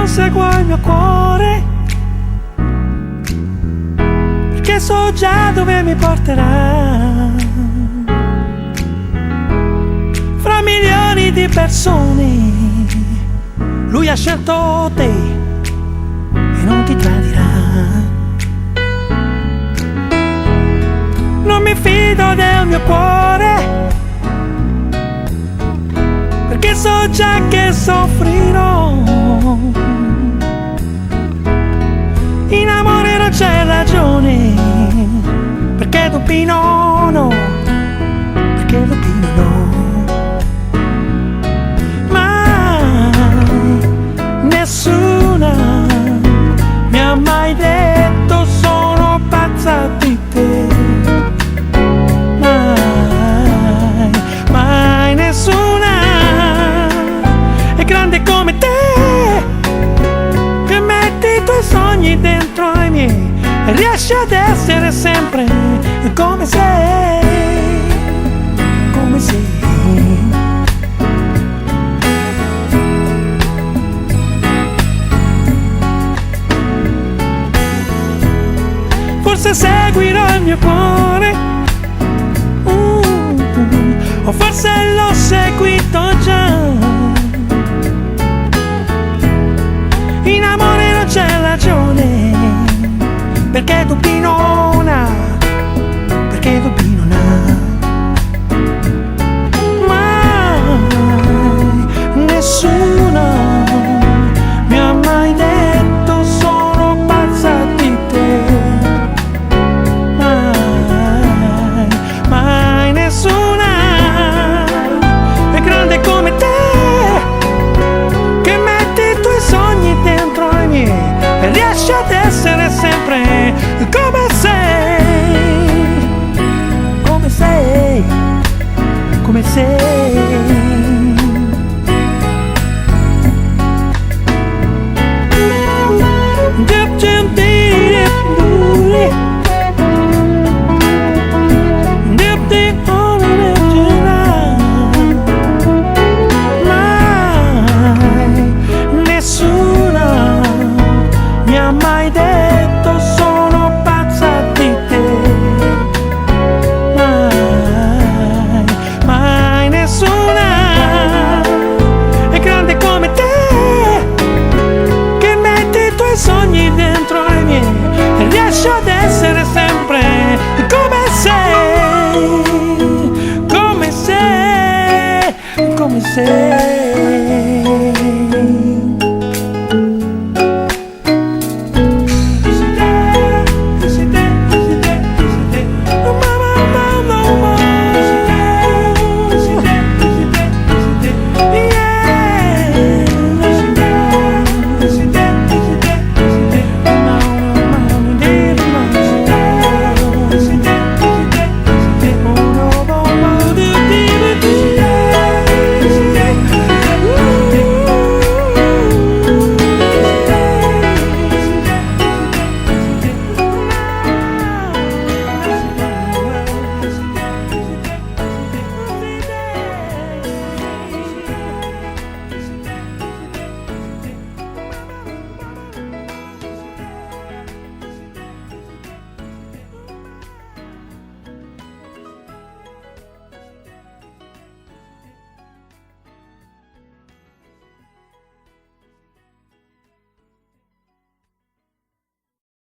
non seguo il mio cuore, perché so già dove mi porterà. Fra milioni di persone lui ha scelto te e non ti tradirà. Non mi fido del mio cuore, perché so già che soffrirò. In amore non c'è ragione, perché Dupino no, perché Dupino no. Mai nessuna mi ha mai detto sono pazza di te. Mai nessuna è grande come te, che metti i tuoi sogni dentro ai miei e riesci ad essere sempre come sei, come sei. Forse seguirò il mio cuore, o forse l'ho seguito già. In amore non c'è ragione, perché Dupino na, perché Dupino na. Mai nessuno mi ha mai detto sono pazza di te. Mai, mai nessuno è grande come te, che metti i tuoi sogni dentro ai miei e riesci ad essere sempre come sei, come sei, come sei. Mai nessuno mi ha mai detto